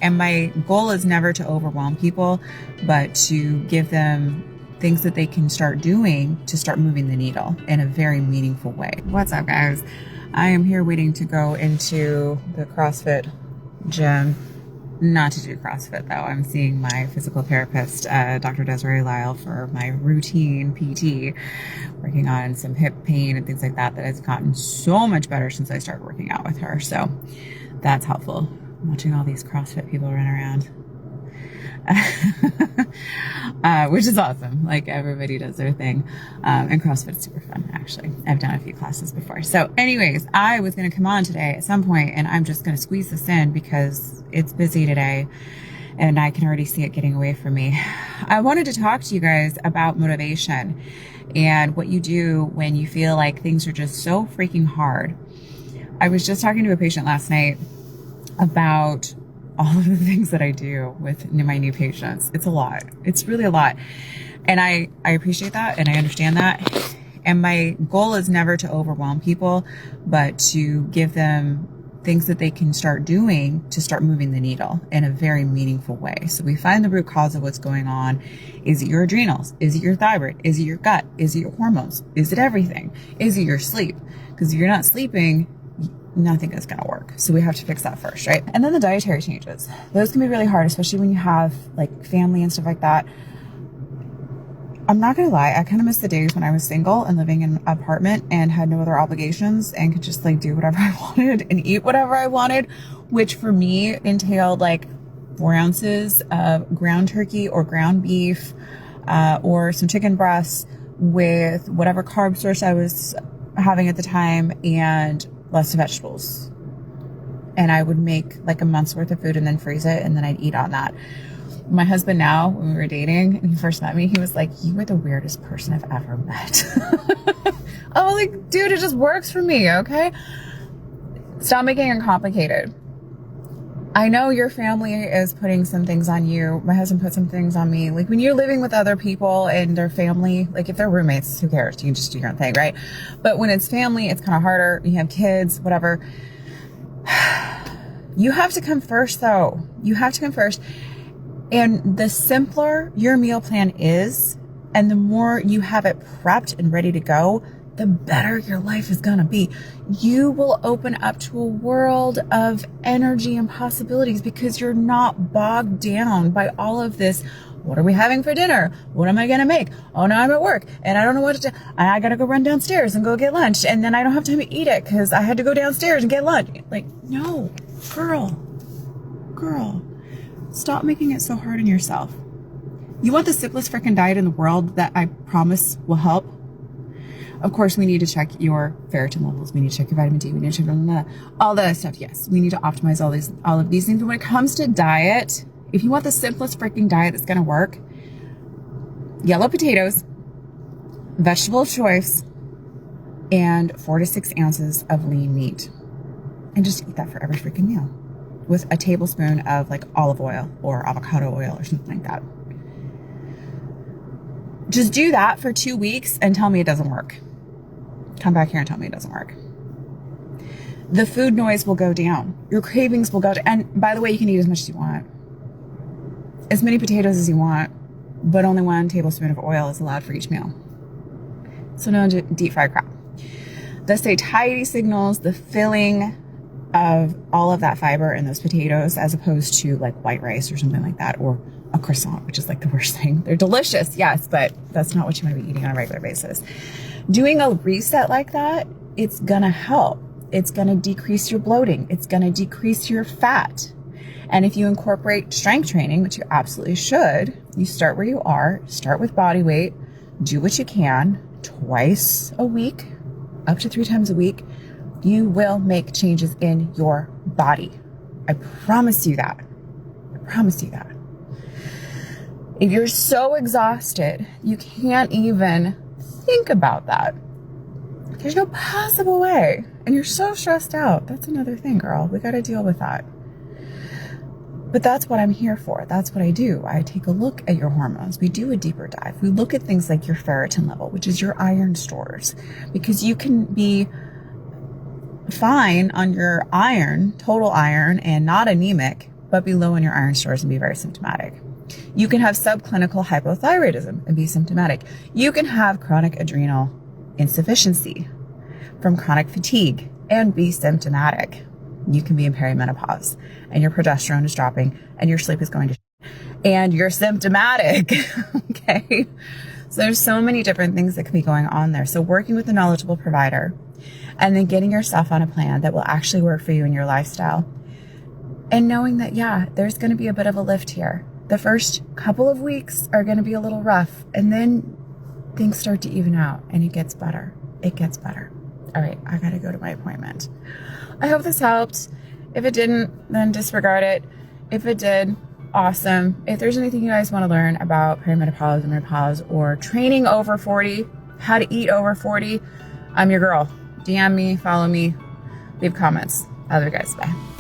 And my goal is never to overwhelm people, but to give them things that they can start doing to start moving the needle in a very meaningful way. What's up, guys? I am here waiting to go into the CrossFit gym. Not to do CrossFit though. I'm seeing my physical therapist, Dr. Desiree Lyle, for my routine PT, working on some hip pain and things like that has gotten so much better since I started working out with her. So that's helpful. I'm watching all these CrossFit people run around. Which is awesome. Like, everybody does their thing. And CrossFit's super fun, actually. I've done a few classes before. So anyways, I was going to come on today at some point, and I'm just going to squeeze this in because it's busy today and I can already see it getting away from me. I wanted to talk to you guys about motivation and what you do when you feel like things are just so freaking hard. I was just talking to a patient last night about all of the things that I do with my new patients. It's a lot. It's really a lot. And I appreciate that and I understand that. And my goal is never to overwhelm people, but to give them things that they can start doing to start moving the needle in a very meaningful way. So we find the root cause of what's going on. Is it your adrenals? Is it your thyroid? Is it your gut? Is it your hormones? Is it everything? Is it your sleep? Because if you're not sleeping, nothing is going to work. So we have to fix that first, right? And then the dietary changes. Those can be really hard, especially when you have like family and stuff like that. I'm not going to lie. I kind of miss the days when I was single and living in an apartment and had no other obligations and could just like do whatever I wanted and eat whatever I wanted, which for me entailed like 4 ounces of ground turkey or ground beef, or some chicken breasts with whatever carb source I was having at the time and lots of vegetables. And I would make like a month's worth of food and then freeze it, and then I'd eat on that. My husband now, when we were dating and he first met me, he was like, "You were the weirdest person I've ever met." I was like, dude, it just works for me, okay? Stop making it complicated. I know your family is putting some things on you. My husband put some things on me. Like when you're living with other people and their family, like if they're roommates, who cares? You can just do your own thing, right? But when it's family, it's kind of harder. You have kids, whatever. You have to come first though. You have to come first. And the simpler your meal plan is, and the more you have it prepped and ready to go, the better your life is going to be. You will open up to a world of energy and possibilities because you're not bogged down by all of this. What are we having for dinner? What am I going to make? Oh, no, I'm at work and I don't know what to do. I got to go run downstairs and go get lunch. And then I don't have time to eat it because I had to go downstairs and get lunch. Like, no, girl, stop making it so hard on yourself. You want the simplest freaking diet in the world that I promise will help? Of course, we need to check your ferritin levels. We need to check your vitamin D. We need to check all that stuff. Yes, we need to optimize all of these things. But when it comes to diet, if you want the simplest freaking diet that's going to work, yellow potatoes, vegetable of choice, and 4 to 6 ounces of lean meat. And just eat that for every freaking meal with a tablespoon of like olive oil or avocado oil or something like that. Just do that for 2 weeks and tell me it doesn't work. Come back here and tell me it doesn't work. The food noise will go down. Your cravings will go down. And by the way, you can eat as much as you want. As many potatoes as you want, but only 1 tablespoon of oil is allowed for each meal. So no deep fried crap. The satiety signals, the filling of all of that fiber in those potatoes, as opposed to like white rice or something like that, or a croissant, which is like the worst thing. They're delicious, yes, but that's not what you want to be eating on a regular basis. Doing a reset like that, it's gonna help. It's gonna decrease your bloating. It's gonna decrease your fat. And if you incorporate strength training, which you absolutely should, you start where you are, start with body weight, do what you can twice a week, up to 3 times a week. You will make changes in your body. I promise you that. I promise you that. If you're so exhausted, you can't even think about that. There's no possible way. And you're so stressed out. That's another thing, girl. We got to deal with that. But that's what I'm here for. That's what I do. I take a look at your hormones. We do a deeper dive. We look at things like your ferritin level, which is your iron stores, because you can be fine on your iron, total iron, and not anemic, but be low in your iron stores and be very symptomatic. You can have subclinical hypothyroidism and be symptomatic. You can have chronic adrenal insufficiency from chronic fatigue and be symptomatic. You can be in perimenopause and your progesterone is dropping and your sleep is going to and you're symptomatic. Okay. So there's so many different things that can be going on there. So working with a knowledgeable provider and then getting yourself on a plan that will actually work for you and your lifestyle. And knowing that, yeah, there's going to be a bit of a lift here. The first couple of weeks are going to be a little rough, and then things start to even out and it gets better. It gets better. All right, I got to go to my appointment. I hope this helped. If it didn't, then disregard it. If it did, awesome. If there's anything you guys want to learn about perimenopause and menopause or training over 40, how to eat over 40, I'm your girl. DM me, follow me, leave comments. Other guys, bye.